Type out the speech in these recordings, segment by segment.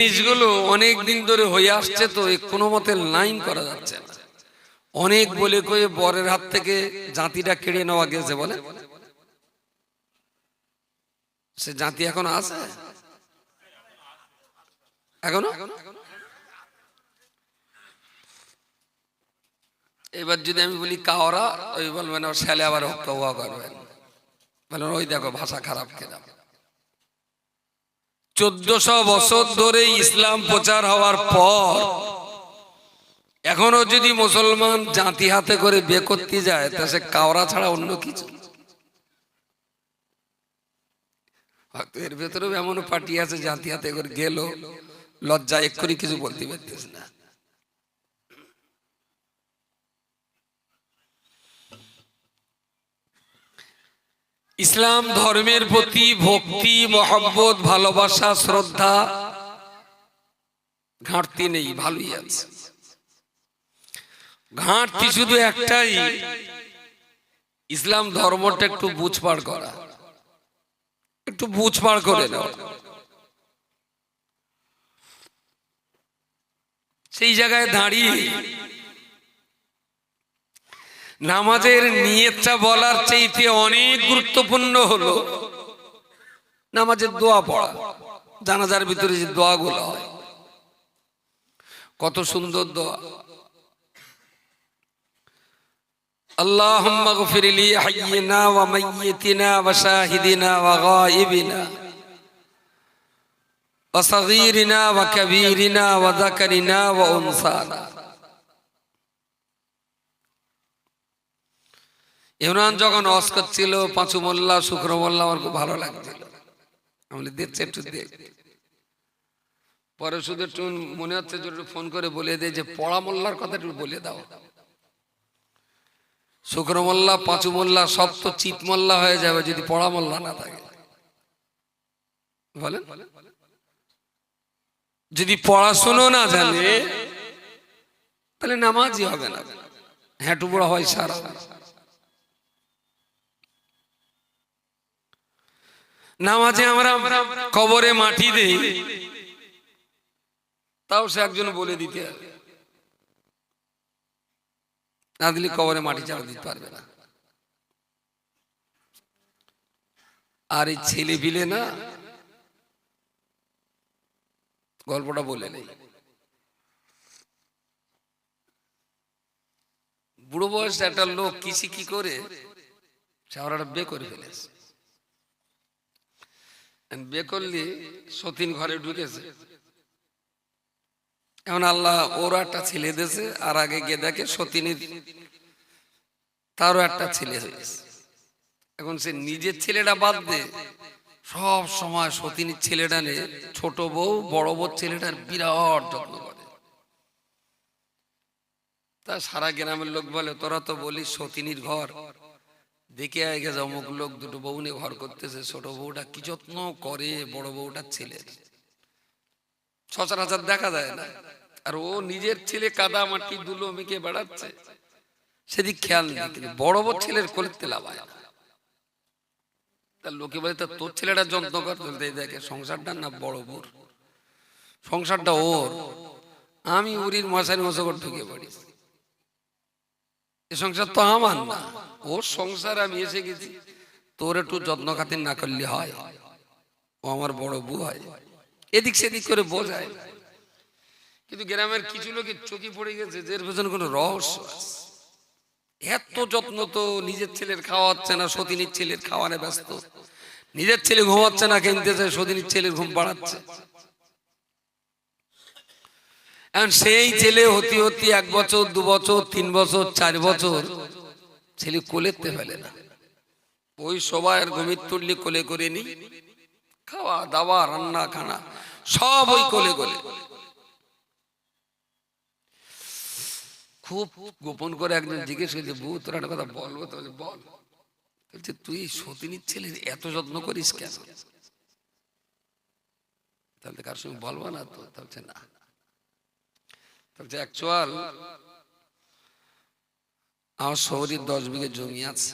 জিনিসগুলো অনেক দিন ধরে হয়ে আসছে, তো কোনো মতে লাইন করা যাচ্ছে না। অনেক বলে কয়ে বরের হাত থেকে জাতিটা কেড়ে নেওয়া গেছে, বলে সে জাতি এখন আছে এখনো। এবার যদি আমি বলি কাওরা, ওই বলবেন ছেলে আবার হওয়া করবেন, বলবেন ওই দেখো ভাষা খারাপ কেনা। 1400 বছর ধরে ইসলাম প্রচার হওয়ার পর এখনো যদি মুসলমান জাতি হাতে করে বিয়ে করতে যায়, তা সে কাওরা ছাড়া অন্য কিছু। এর ভেতরেও এমন পার্টি আছে জাতি হাতে করে গেল, লজ্জা এক্ষুনি কিছু বলতে পারতেছে না। ইসলাম ধর্মের প্রতি ভক্তি, মহব্বত, ভালোবাসা, শ্রদ্ধা ঘাটতি নেই, ভালোই আছে। ঘাটতি শুধু একটাই, ইসলাম ধর্মটা একটু বুঝপাড় করা, একটু বুঝপাড় করে নেওয়া। সেই জায়গায় দাঁড়িয়ে নামাজের নিয়তটা বলার চাইতে অনেক গুরুত্বপূর্ণ হলো নামাজের দোয়া পড়া। জানাজার ভিতরে যে দোয়াগুলো হয়, কত সুন্দর দোয়া। আল্লাহুম্মা গফির লি হাইয়িনা ওয়া মাইয়িতিনা ওয়া শাহিদিনা ওয়া গায়িবিনা ওয়া সাগীরিনা ওয়া কাবীরিনা ওয়া যাকারিনা ওয়া উনসানা। ইমরান যখন ওয়াজ করছিল পাঁচু মোল্লা, শুক্র মোল্লা, আমার খুব ভালো লাগছিল। আমি দেখছি একটু দেখ, পরে শুধু একটু মনে হচ্ছে যে ফোন করে বলে দেয় যে পড়া মোল্লার কথা একটু বলে দাও। শুক্র মোল্লা, পাঁচু মোল্লা সব তো চিত মোল্লা হয়ে যাবে যদি পড়া মোল্লা না থাকে। বলেন, যদি পড়াশুনো না জানে তাহলে নামাজই হবে না, হ্যাঁটু বড় হয় সারা। নামাজে আমরা কবরে মাটি দেই, তাও সে একজন বলে দিতে হবে, না দিলে কবরে মাটি চাপা দিতে পারবে না। আর এই ছেলে পিলে না, গল্পটা বলে নেই, বুড়ো বয়স একটা লোক কৃষি কি করে চাওড়াটা বে করে ফেলেছে। বে করলে সতীন ঘরে ঢুকেছে। এখন আল্লাহ ওর একটা ছেলে দিয়েছে, আর আগে গিয়ে দেখে সতীনের তারও একটা ছেলে হয়েছে। এখন সে নিজের ছেলেটা বাদ দে, সব সময় সতীনের ছেলেটা নিয়ে ছোট বউ বড় বউ ছেলেটার বিরাট যত্ন করে। তা সারা গ্রামের লোক বলে তোরা তো বলিস সতীনীর ঘর, দেখে আগে গেছে অমুক লোক দুটো বউ নিয়ে ঘর করতেছে, ছোট বউটা কি যত্ন করে বড় বউটার ছেলের, সচরাচর দেখা যায় না। আর ও নিজের ছেলে কাদা মাটি ধুলো মেখে বেড়াচ্ছে, সেদিক খেয়াল নেই, কিন্তু বড় বড় ছেলের কোলে তেলাবায় না। তার লোকে বলে তা তোর ছেলেটা যত্ন কর, দেখে সংসারটা না বড় বউর, সংসারটা ওর, আমি উরির মশারি মশা করে ঢুকে পড়ি, এ সংসার তো আমার না, ওর সংসার, আমি এসে গেছি, তোর একটু যত্ন খাতির না করলে হয়, ও আমার বড় বউ হয়, এদিক সেদিক করে বোঝায়। কিন্তু গ্রামের কিছু লোকের চোখে পড়ে গেছে যে এর পেছনে কোনো রহস্য আছে। এত যত্ন তো নিজের ছেলের খাওয়াচ্ছে না, সতীনীর ছেলের খাওয়ানে ব্যস্ত, নিজের ছেলে ঘুমাচ্ছে না কিনতেছে, সতীনীর ছেলের ঘুম পাড়াচ্ছে। এখন সেই ছেলে হতে হতে 1 বছর 2 বছর 3 বছর 4 বছর ছেলে কোলেতে ফেলে না, ওই সবাই ঘুমির তুললি কোলে করে নি, খাওয়া দাওয়া রান্না খানা সব ওই কোলে কোলে। খুব গোপন করে একজন জিজ্ঞেস করছে, বউ তোর একটা কথা বলবো তো, বল। বলছে তুই সতীনীর ছেলের এত যত্ন করিস কেন? তাহলে কার সঙ্গে বলবো না তো? বলছে না, বলছে অ্যাকচুয়াল আমার শহরে 10 বিঘে জমি আছে,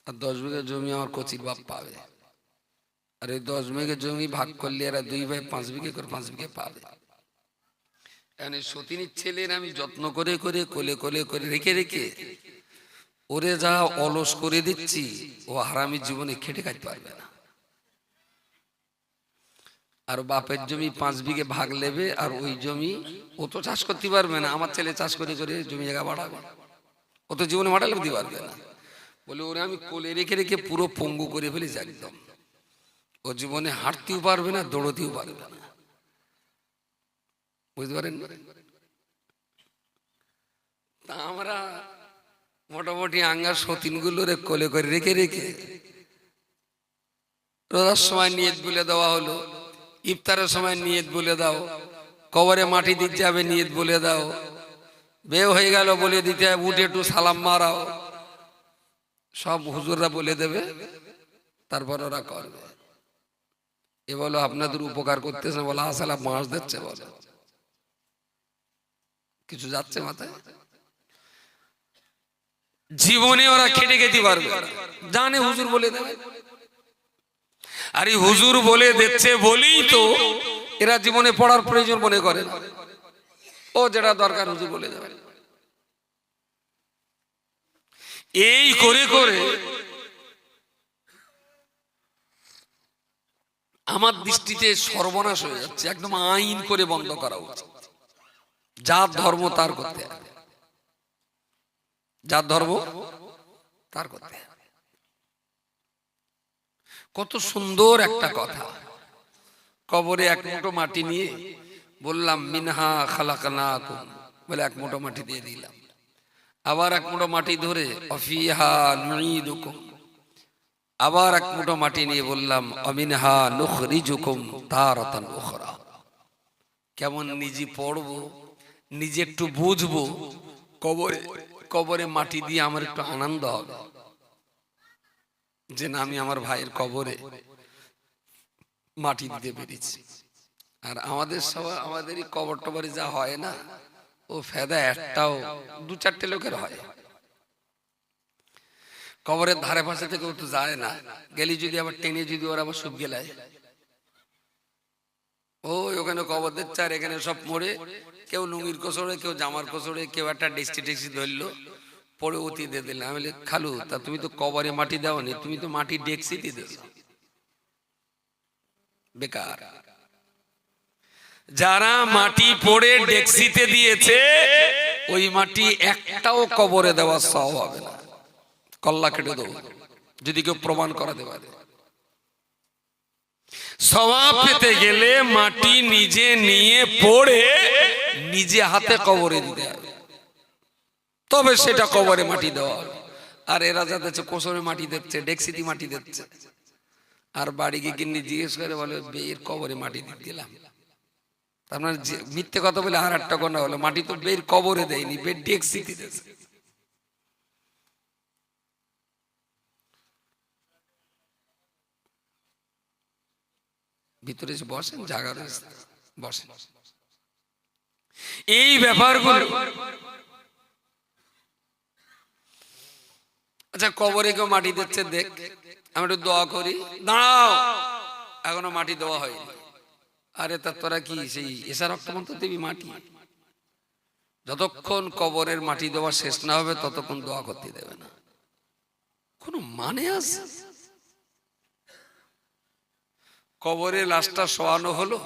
আর 10 বিঘে জমি আমার কচির বাপ পাবে, আর এই 10 বিঘে জমি ভাগ করলে এরা 2 ভাই 5 বিঘে করে 5 বিঘে পাবে। এখানে সতীনীর ছেলের আমি যত্ন করে করে কোলে কোলে করে রেখে রেখে ওরে যা অলস করে দিচ্ছি, ও হারামি জীবনে খেটে খাইতে পারবে না। আর বাপের জমি 5 বিঘে ভাগ নেবে, আর ওই জমি ও তো চাষ করতে পারবে না। আমার ছেলে চাষ করে করে জমি জায়গা বাড়াবে, ও তো জীবনে বাড়ালে দিতে পারবে না। বলে ওরে আমি কোলে রেখে রেখে পুরো পঙ্গু করে ফেলেছি একদম। ও জীবনে হাঁটতেও পারবে না, দৌড়তেও পারবে না। বুঝতে পারেন? তা আমরা মোটামুটি আঙ্গার সতীনগুলোরে কোলে করে রেখে রেখে রোজার সময় নিয়ত বলে দেওয়া হলো, ইফতারের সময় নিয়ত বলে দাও, কবরে মাটি দিতে যাবে নিয়ত বলে দাও, বিয়ে হয়ে গেল বলে দিতে হবে, উঠে একটু সালাম মারাও, সব হুজুররা বলে দেবে, তারপর ওরা করবে। এ বলো আপনাদের উপকার করতেছে, বলো আসলে মাস দিচ্ছে, বলো কিছু যাচ্ছে মাথায়? জীবনে ওরা খেটে খেতে পারবে, জানে হুজুর বলে দেবে। আর এই হুজুর বলে দিচ্ছে বলেই তো এরা জীবনে পড়ার প্রয়োজন মনে করে না। ও যেটা দরকার হুজুর বলে দেবে। এই করে করে আমার দৃষ্টিতে সর্বনাশ হয়ে যাচ্ছে। একদম আইন করে বন্ধ করা উচিত। যার ধর্ম তার করতে হবে, যার ধর্ম তার করতে হবে। কত সুন্দর একটা কথা। কবরে এক মুঠো মাটি নিয়ে বললাম মিনহা খালাকনাকুম, বলে এক মুঠো মাটি দিয়ে দিলাম। আবার এক মুঠো মাটি ধরে অফিহা নুঈদুকুম, আবার এক মুঠো মাটি নিয়ে বললাম অমিনহা নুখরিজুকুম তারাতান উখরা। কেমন নিজে পড়বো, নিজে একটু বুঝবো, কবরে কবরে মাটি দিয়ে আমার একটু আনন্দ হবে যে না আমি আমার ভাইয়ের কবরে মাটি দিতে পেরেছি। আর আমাদের সবাই আমাদেরই কবর টবরে যা হয় না, ও ফেদা একটাও 2-4টে লোকের হয়। কবরের ধারে পাশে থেকে ও তো যায় না, গেলি যদি আবার টেনে যদি ওরা আবার সুখ গেলায়, ওখানে কবর দিচ্ছে আর এখানে সব মরে, কেউ লুঙ্গির কোসরে, কেউ জামার কোসরে, কেউ একটা ডেক্সি টেক্সি ধরলো, পরে অতি দিয়ে দিলাম। আমি বলি খালু তা তুমি তো কবরে মাটি দাওনি, তুমি তো মাটি ডেক্সি দিয়ে দিয়েছ, বেকার। যারা মাটি পড়ে ডেক্সিতে দিয়েছে ওই মাটি একটাও কবরে দেওয়ার সওয়াব হবে না, কল্লা কেটে দেবো যদি কেউ প্রমাণ করাতে পারে। সওয়াব পেতে গেলে মাটি নিজে নিয়ে পড়ে নিজে হাতে কবরে দিতে হবে, তবে সেটা কবরে মাটি দেওয়া হবে। আর এরা যা দিচ্ছে কোসরে মাটি দিচ্ছে, ডেক্সিতে মাটি দিচ্ছে, আর বাড়ি গিয়ে কিনে জিজ্ঞেস করে বলে বেয়ের কবরে মাটি দিয়ে দিলাম। তার মানে মিথ্যে কথা বলে আর একটা কথা হলো, মাটি তো বের কবরে দেয়নি, বের ডেক্সিতে দিয়েছে। ভিতরে বসেন, জায়গা বসেন। এই ব্যাপারগুলো, আচ্ছা কবরে কেউ মাটি দিচ্ছে দেখ, আমি একটু দোয়া করি, দাঁড়াও এখনো মাটি দেওয়া হয়নি। আরে তা তোরা কি সেই এসা রক্তমন্ত দেবী মাটি? যতক্ষণ কবরের মাটি দেওয়া শেষ না হবে ততক্ষণ দোয়া করতে দেবে না। কোনো মানে আছে? কবরে লাশটা শোয়ানো হলো,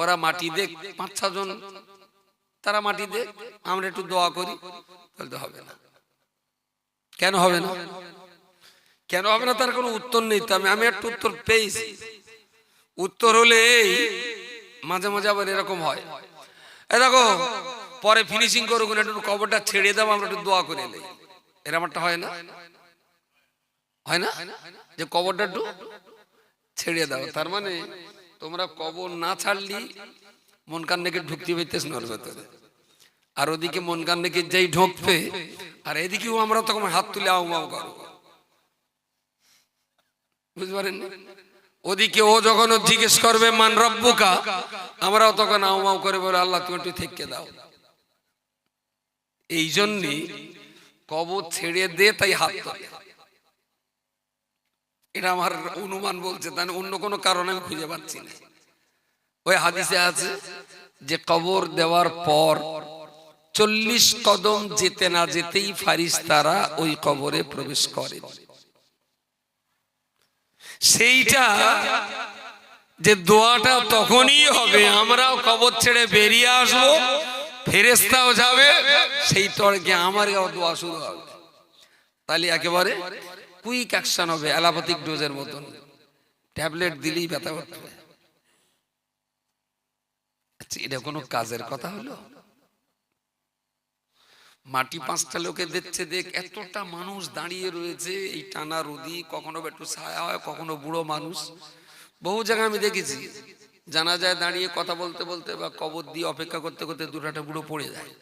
ওরা মাটি দেখ, 5-6 জন তারা মাটি দেখ, আমরা একটু দোয়া করি, তাহলে হবে না। কেন হবে না? কেন হবে না তার কোনো উত্তর নেই। তো আমি একটু উত্তর পেয়েছি। উত্তর হলে এই মাঝে মাঝে আবার এরকম হয়, এ দেখো পরে ফিনিশিং করুক, একটু কবরটা ছেড়ে দাও, আমরা একটু দোয়া করে নেই। এরকম একটা হয় না? হয় না যে কবরটা একটু ছেড়ে দাও, তার মানে তোমরা কবর না ছাড়লি মন কান ডেকে ঢুকতে পাইতেছ না ওর ভেতরে, আর ওদিকে মন কান ডেকে যেই ঢুকবে, আর এদিকেও আমরা তখন হাত তুলে আউমাউ করবো, বুঝতে পারেন? ওদিকে ও যখন জিজ্ঞেস করবে মান রব্বুকা, আমরাও তখন আউমাউ করে বলে আল্লাহ তুমি একটু থেকে দাও। এই জন্যই কবর ছেড়ে দে, তাই হাত তোলে। এটা আমার অনুমান বলছে, তাই অন্য কোনো কারণে আমি খুঁজে পাচ্ছি না। ওই হাদিসে আছে যে কবর দেওয়ার পর 40 কদম যেতে না যেতেই ফারিস্তারা ওই কবরে প্রবেশ করে। সেইটা যে দোয়াটা তখনই হবে, আমরাও কবর ছেড়ে বেরিয়ে আসবো, ফেরেশতাও যাবে, সেই তর্কে আমার দোয়া শুরু হবে। তাহলে একেবারে কুইক অ্যাকশন হবে, অ্যালোপ্যাথিক ডোজের মতন, ট্যাবলেট দিলেই ব্যথা উঠবে। আচ্ছা, এটা কোনো কাজের কথা হলো? মাটি 5টা লোকে দেখছে, দেখ এতটা মানুষ দাঁড়িয়ে রয়েছে এই টানা রোদি, কখনো একটু ছায়া হয়, কখনো বুড়ো মানুষ। বহু জায়গায় আমি দেখেছি জানাজায় দাঁড়িয়ে কথা বলতে বলতে বা কবর দিয়ে অপেক্ষা করতে করতে দুটাটা বুড়ো পড়ে যায়।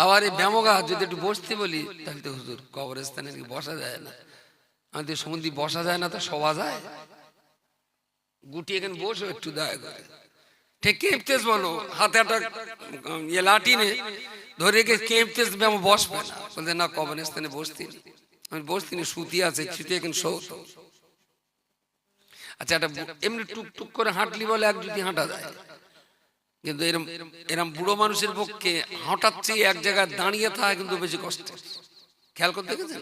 আবার এই ব্যামগা যদি একটু বসতে বলি, তাহলে তো হুজুর কবরস্থানে বসা যায় না। আমাদের সমুদ্রে বসা যায় না, তো শোয়া যায়, গুটি এখানে বসো একটু দয়া করে। ঠিক কেঁপতেস বলো, হাতে একটা লাঠি নে ধরে কেঁপতেস, বসবে না, বলতে না কবরস্থানে বসতিনি, আমি বসতিনি, সুতি আছে, ছুটি এখানে শোত। আচ্ছা, একটা এমনি টুকটুক করে হাঁটলি বলে এক যদি হাঁটা যায়, কিন্তু এরম এরম বুড়ো মানুষের পক্ষে হঠাৎ চেয়ে এক জায়গায় দাঁড়িয়ে থাকা কিন্তু বেশি কষ্ট। খেয়াল করতে গেছেন,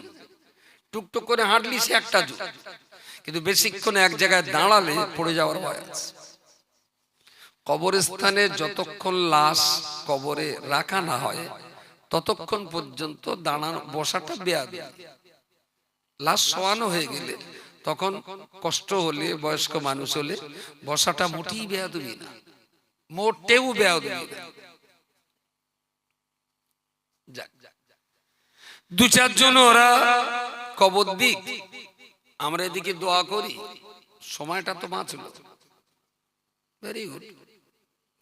টুকটুক করে হাঁটলি সে একটা যুগ, কিন্তু বেশিক্ষণ এক জায়গায় দাঁড়ালে পড়ে যাওয়ার ভয় আছে। কবরস্থানে যতক্ষণ লাশ কবরে রাখা না হয় ততক্ষণ পর্যন্ত দাঁড়ানো বসাটা বেয়াদবি। লাশ শোয়ানো হয়ে গেলে তখন কষ্ট হলে, বয়স্ক মানুষ হলে বসাটা মোটেই বেয়াদবি না, মোটেও বেয়াদবি না। দু চারজন ওরা কবর দিক, আমরা এদিকে দোয়া করি, সময়টা তো বাঁচলো, ভেরি গুড,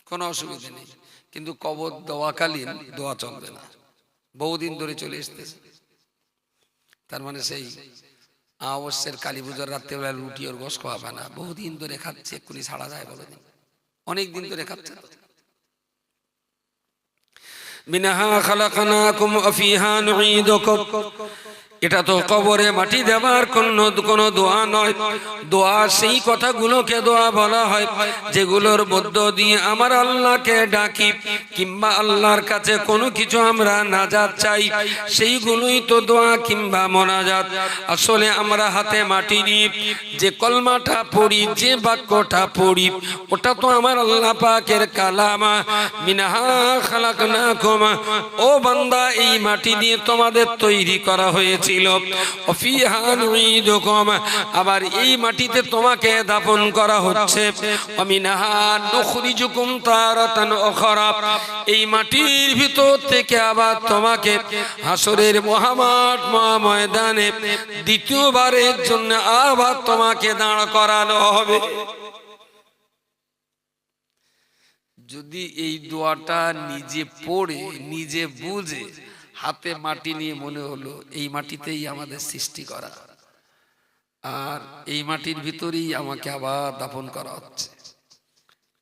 কোনো অসুবিধা নেই। কিন্তু কবর দেওয়াকালীন দোয়া চলবে না, বহুদিন ধরে চলে এসতেছে। তার মানে সেই অবশ্যের কালী পুজোর রাত্রেবেলা রুটি ওর গোশ খাওয়াবে না, বহুদিন ধরে খাচ্ছে, এক্ষুনি ছাড়া যায় বলে দিন, অনেক দিন ধরে খাচ্ছে। মিনহা খালাকনাকুম ওয়া ফিহা নুঈদুকুম, এটা তো কবরে মাটি দেওয়ার কোনো দোয়া নয়। দোয়া সেই কথাগুলোকে দোয়া বলা হয় যেগুলোর মধ্য দিয়ে আমার আল্লাহকে ডাকি, কিংবা আল্লাহর কাছে কোনো কিছু আমরা নাজাত চাই, সেইগুলোই তো দোয়া কিংবা মোনাজাত। আসলে আমরা হাতে মাটি নিয়ে যে কলমাটা পড়ি, যে বাক্যটা পড়ি, ওটা তো আমার আল্লাহ পাকের কালাম। মিনহা খালাকনাকুম, ও বান্দা, এই মাটি দিয়ে তোমাদের তৈরি করা হয়েছে, আবার এই মাটিতে তোমাকে দাফন করা হচ্ছে। এই মাটির ভিতর থেকে আবার তোমাকে হাসরের মহামাঠ ময়দানে দ্বিতীয়বারের জন্য আবার তোমাকে দাঁড় করানো হবে। যদি এই দোয়াটা নিজে পড়ে নিজে বুঝে হাতে মাটি নিয়ে মনে হলো এই মাটিতেই আমাদের সৃষ্টি করা, আর এই মাটির ভিতরেই আমাকে আবার দাফন করা হচ্ছে,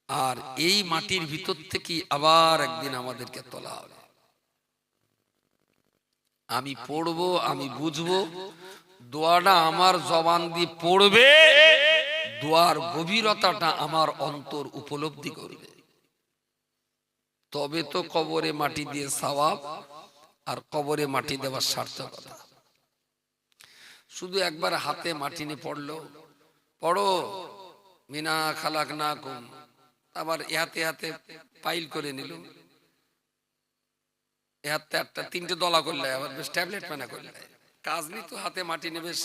আর এই মাটির ভিতর থেকেই আবার একদিন আমাদেরকে তোলা হবে। আমি পড়বো, আমি বুঝবো, দোয়াটা আমার জবান দিয়ে পড়বে, দোয়ার গভীরতাটা আমার অন্তর উপলব্ধি করবে, তবে তো কবরে মাটি দিয়ে সওয়াব আর কবরে মাটি দেওয়ার সার্থকতা। শুধু একবার হাতে মাটি নিয়ে পড়লো, পড়ো মিনা খালাকনাকুম, আবার হাতে হাতে পাইল করে নিল, হাতে একটা 3টে দলা করলে, আবার বেশ ট্যাবলেট পানা করলে, কাজ নেই তো, হাতে মাটি নিয়ে বেশ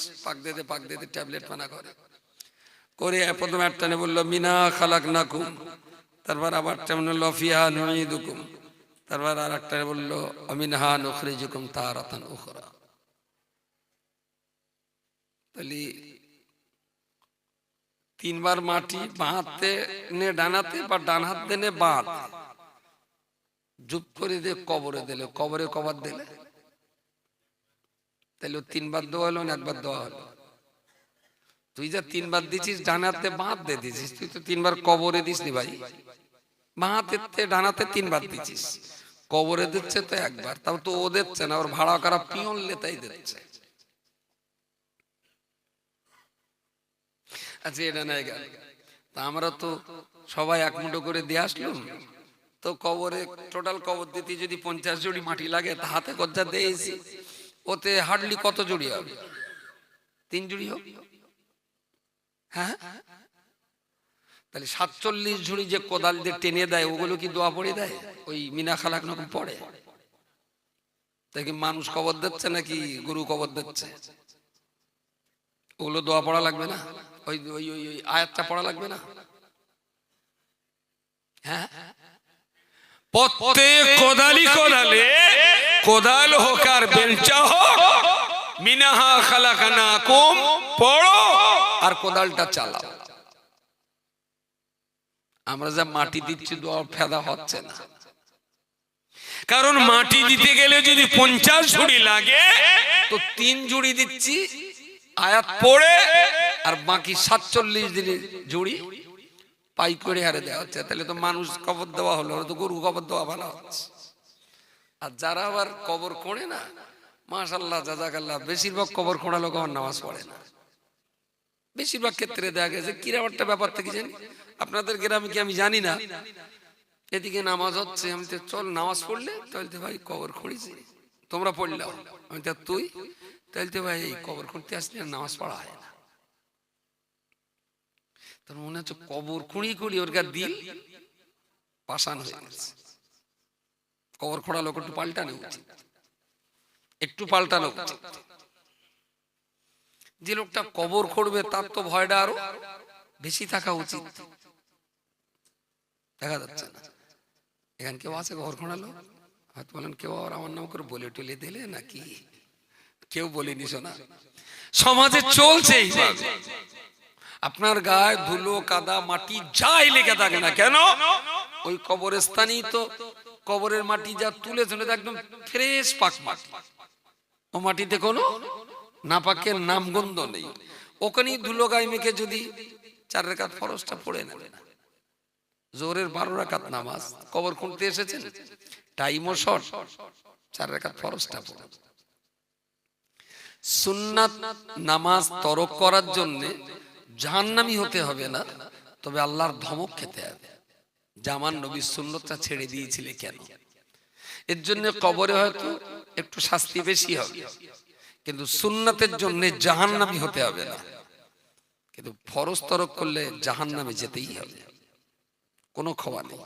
পাক দিতে ট্যাবলেট পানা করে প্রথমে একটা নে বললো মিনা খালাকনাকুম, তারপর আবার বললো ফিহা নুঈদুকুম, তারপর আর একটা বললো মিনহা নুখরিজুকুম তারাতান উখরা। তাহলে 3বার মাটি বাঁ হাতে নে ডান হাতে, বা ডান হাত দেনে বাঁ হাতে জুপ করে দিয়ে কবরে দিলে, কবরে কবর দিলে, তাহলে 3বার দোয়া হলো না, একবার দোয়া হলো। তুই যা 3বার দিছিস ডান হাতে বাঁ হাত দিয়ে দিছিস, তুই তো 3বার কবরে দিস নি ভাই, বাঁ হাতে ডান হাতে 3বার দিছিস, কবরে দিচ্ছে তো একবার, তাও তো ও দিচ্ছে না, ওর ভাড়া করা পিয়ন লেতাই দিচ্ছে। আচ্ছা এটা নাই গেল, তা আমরা তো সবাই এক মুঠো করে দিয়ে আসলাম, তো কবরে টোটাল কবর দিতে যদি 50 জুড়ি মাটি লাগে, তা হাতে গজ্জা দিয়েছি, ওতে হার্ডলি কত জুড়ি হবে? 3 জুড়ি হবে। হ্যাঁ, তাহলে 47 ঝুড়ি যে কোদাল দিয়ে টেনে দেয়, ওগুলো কি দোয়া পড়ে দেয়? ওই মিনা খালাক রকম পড়ে? তাই কি মানুষ কবর দিচ্ছে নাকি গরু কবর দিচ্ছে? ওগুলো দোয়া পড়া লাগবে না? ওই ওই ওই ওই আয়াতটা পড়া লাগবে না? হ্যাঁ, প্রত্যেক কোদালে কোদাল হোক আর বেলচা হোক, মিনাহা খালাকানাকুম পড়ো আর কোদালটা চালাও। আমরা যা মাটি দিচ্ছি দোয়া ফেদা হচ্ছে না, কারণ মাটি দিতে গেলে যদি 50 ঝুড়ি লাগে, তো 3 ঝুড়ি দিচ্ছি আয়াত পড়ে, আর বাকি 47 ঝুড়ি পাই করে হারে দেওয়া হচ্ছে। তাহলে তো মানুষ কবর দেওয়া হলো, তো গরু কবর দেওয়া ভালো হচ্ছে। আর যারা আবার কবর খোঁড়ে না, মাশাআল্লাহ জাযাকাল্লাহ, বেশিরভাগ কবর খোঁড়া লোক আমার নামাজ পড়ে না। বেশিরভাগ ক্ষেত্রে দেখা গেছে কিরকম একটা ব্যাপার থেকে জানি, আপনাদের গ্রামে কি আমি জানি না, এদিকে নামাজ হচ্ছে, আমি তো চল নামাজ পড়লে, তাহলে ভাই কবর খুঁড়িছি, তোমরা পড়লাম, আমি তো তুই, তাহলে ভাই এই কবর খুঁড়তে আসলে নামাজ পড়া হয় না। তোর মনে হচ্ছে কবর খুঁড়ি খুঁড়ি ওর গা দিল পাষাণ হয়ে গেছে। কবর খোঁড়া লোক একটু পাল্টানো উচিত, একটু পাল্টানো উচিত। যে লোকটা কবর খুঁড়বে তার তো ভয়টা আরো বেশি থাকা উচিত। দেখা যাচ্ছে না এখানে কেউ আছে কবর খোঁড়ালো? হয়তো বলেন কেউ আর আমার নাম করে বলে টলে দিলে নাকি, কেউ বলেনি। শোনা, সমাজে চলছে এইভাবে। আপনার গায়ে ধুলো কাদা মাটি যাই লেগে থাকে না কেন, ওই কবরস্থানেই তো কবরের মাটি যা তুলেছে একদম ফ্রেশ পাক মাটি, ও মাটিতে কোনো নাপাকের নামগন্ধ নেই। ওখানেই ধুলো গায়ে মেখে যদি 4 রাকাত ফরজটা পড়ে নেবে না, জোহরের 12 রাকাত নামাজ, কবর খুঁড়তে এসেছেন, টাইমও শর্ট, 4 রাকাত ফরজটা পড়ে। সুন্নাত নামাজ তরক করার জন্য জাহান্নামী হতে হবে না, তবে আল্লাহর ধমক খেতে হবে। জামান নবী সুন্নতটা ছেড়ে দিয়েছিলে কেন? এর জন্য কবরে হয়তো একটু শাস্তি বেশি হবে, কিন্তু সুন্নাতের জন্য জাহান্নামী হতে হবে না। কিন্তু ফরজ তরক করলে জাহান্নামে যেতেই হবে, কোনো ক্ষমা নেই।